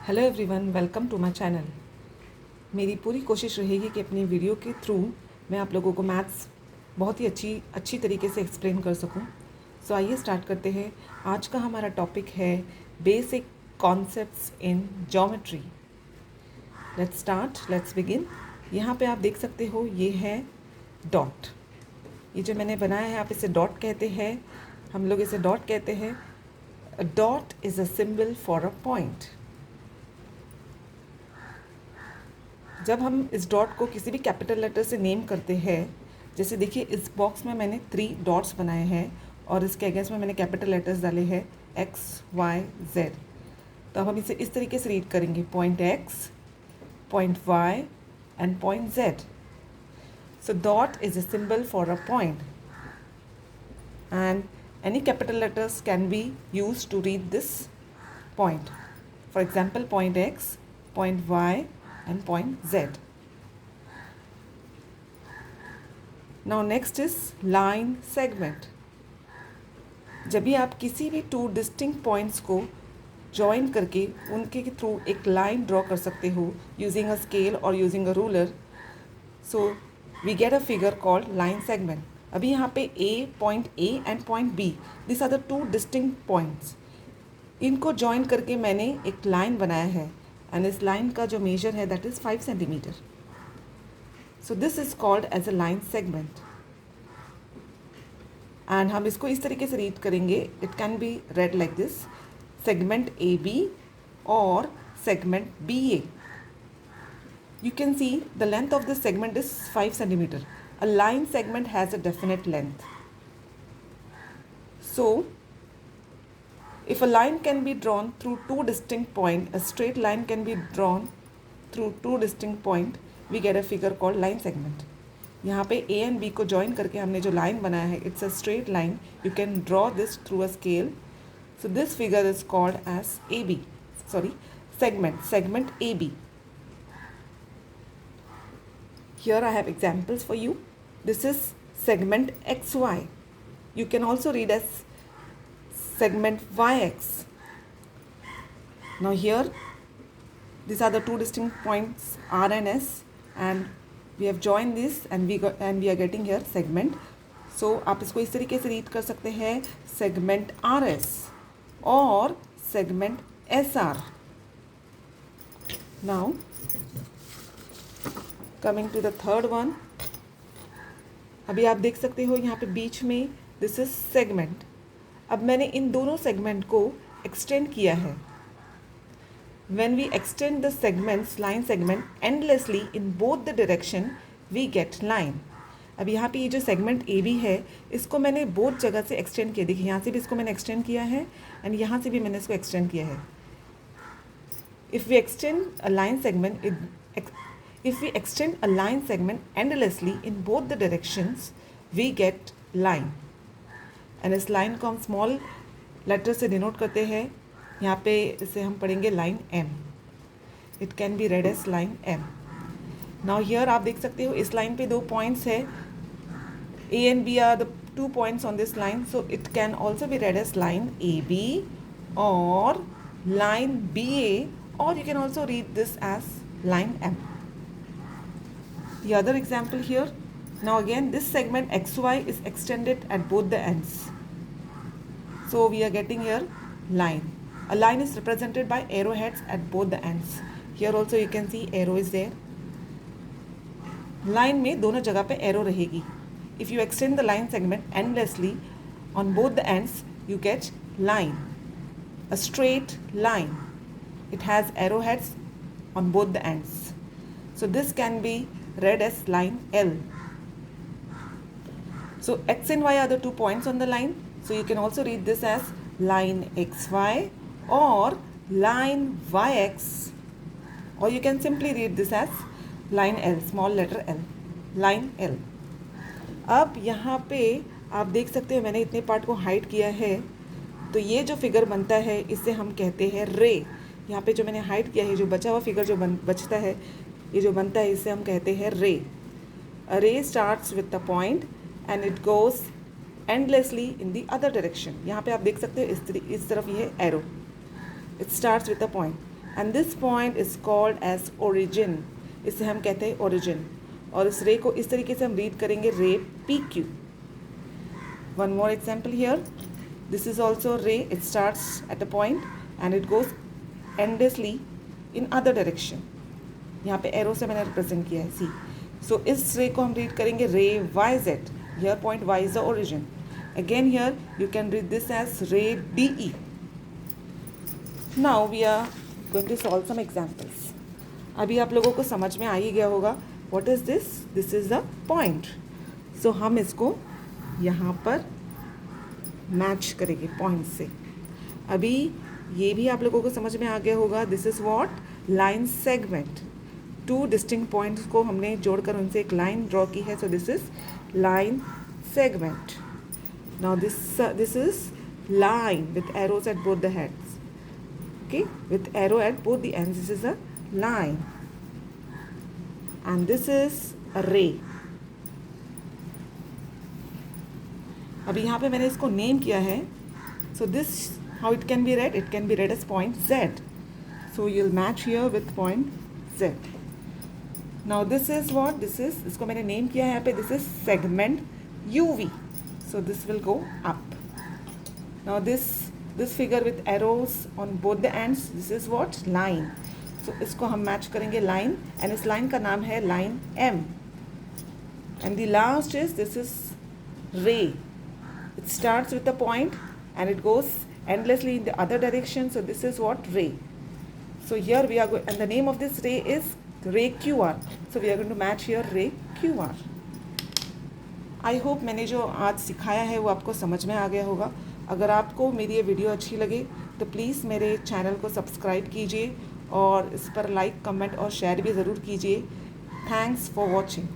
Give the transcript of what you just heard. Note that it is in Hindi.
Hello everyone, welcome to my channel. मेरी पूरी कोशिश रहेगी कि अपनी वीडियो के थ्रू मैं आप लोगों को मैथ्स बहुत ही अच्छी तरीके से एक्सप्लेन कर सकूं। सो आइए स्टार्ट करते हैं। आज का हमारा टॉपिक है basic concepts in geometry. Let's start, let's begin. यहाँ पे आप देख सकते हो, ये है डॉट। ये जो मैंने बनाया है, आप इसे डॉट कहते हैं, हम लोग इसे डॉट कहते हैं। Dot is a symbol for a point. जब हम इस डॉट को किसी भी कैपिटल लेटर से नेम करते हैं, जैसे देखिए इस बॉक्स में मैंने 3 डॉट्स बनाए हैं और इसके अगेंस्ट में मैंने कैपिटल लेटर्स डाले हैं एक्स वाई जेड। तो अब हम इसे इस तरीके से रीड करेंगे, point X, point Y and point Z. So dot is a symbol for a point and any capital letters can be used to read this point. For example, point X, point Y and point Z. Now next is line segment. जब भी आप किसी भी 2 डिस्टिंक्ट पॉइंट्स को जॉइन करके उनके थ्रू एक लाइन ड्रॉ कर सकते हो यूजिंग अ स्केल और using a ruler, so we get a figure called line segment. अभी यहाँ पे point A and point B, this are the 2 distinct points. इनको जॉइन करके मैंने एक लाइन बनाया है एंड इस लाइन का जो मेजर है that is 5 centimetre. So this is called as a line segment and हम इसको इस तरीके से रीड करेंगे। It can be read like this, segment A B और segment B A. You can see the length of this segment is 5 centimeter. A line segment has a definite length. So, if a line can be drawn through 2 distinct points, a straight line can be drawn through 2 distinct points, we get a figure called line segment. यहाँ पे A and B को join करके हमने जो line बनाया है, it's a straight line. You can draw this through a scale. So this figure is called as AB. Sorry, segment AB. Here I have examples for you. This is segment XY. You can also read as segment YX. Now here, these are the 2 distinct points R and S, and we have joined this and we are getting here segment. So आप इसको इस तरीके से रीड कर सकते हैं, segment RS और segment SR. Now coming to the third one, अभी आप देख सकते हो यहाँ पे बीच में दिस इज सेगमेंट। अब मैंने इन दोनों सेगमेंट को एक्सटेंड किया है। When we extend the segments, line segment endlessly in both the direction, we get line. अब यहाँ पे ये जो सेगमेंट ए बी है, इसको मैंने बोथ जगह से एक्सटेंड किया। देखिए यहाँ से भी इसको मैंने एक्सटेंड किया है एंड यहाँ से भी मैंने इसको एक्सटेंड किया है। If we extend a line segment, if we extend a line segment endlessly in both the directions, we get line. and इस line को हम small letter से denote करते हैं। यहाँ पे इसे हम पढ़ेंगे line M. It can be read as line M. Now here आप देख सकते हो इस line पे 2 points है, A and B are the 2 points on this line, so it can also be read as line AB or line BA, or you can also read this as line M. The other example here, now again this segment XY is extended at both the ends, so we are getting here line. A line is represented by arrowheads at both the ends. Here also you can see arrow is there. Line में दोनों जगह पे arrow रहेगी. If you extend the line segment endlessly on both the ends, you get line, a straight line. It has arrowheads on both the ends, so this can be read as line L. So X and Y are the 2 points on the line, so you can also read this as line XY or line YX, or you can simply read this as line L, small letter L, line L. अब यहाँ पे आप देख सकते हो मैंने इतने पार्ट को हाइड किया है, तो ये जो फिगर बनता है इसे हम कहते हैं रे। यहाँ पे जो मैंने हाइड किया है, जो बचा हुआ फिगर जो बचता है, ये जो बनता है, इसे हम कहते हैं ray. A ray starts with the point and it goes endlessly in the other direction. यहाँ पे आप देख सकते हो इस तरफ ये arrow, it starts with the point and this point is called as origin, इसे हम कहते हैं ओरिजिन। और इस रे को इस तरीके से हम रीड करेंगे, ray P Q. One more example here, this is also ray, it starts at a point and it goes endlessly in other direction. यहाँ पे एरो से मैंने रिप्रेजेंट किया है, सी। सो इस रे को हम रीड करेंगे ray Y Z, here point Y is the origin. Again here you can read this as ray D E. Now we are going to solve some examples. अभी आप लोगों को समझ में आ ही गया होगा what is this, this is the point. So हम इसको यहाँ पर मैच करेंगे पॉइंट से। अभी ये भी आप लोगों को समझ में आ गया होगा, this is what, line segment. Two distinct points को हमने जोड़कर उनसे एक लाइन ड्रॉ की है, सो this is line segment. Now this is line with arrows at both the heads, okay, with arrow at both the ends, this is a line, and this is a ray. अभी यहाँ पे मैंने इसको नेम किया है, so this how it can be read, it can be read as point Z, so you'll match here with point Z. Now this is what, this is, इसको मैंने नेम किया है यहाँ पे, this is segment UV, so this will go up. Now this figure with arrows on both the ends, this is what, line. So इसको हम मैच करेंगे line, and इस line का नाम है line M. And the last is, this is ray. It starts with a point and it goes endlessly in the other direction. So this is what, ray. So here we are going, and the name of this ray is ray QR. So we are going to match here ray QR. I hope मैंने जो आज सिखाया है वो आपको समझ में आ गया होगा। अगर आपको मेरी ये वीडियो अच्छी लगे तो प्लीज़ मेरे चैनल को सब्सक्राइब कीजिए और इस पर लाइक, कमेंट और शेयर भी ज़रूर कीजिए। Thanks for watching.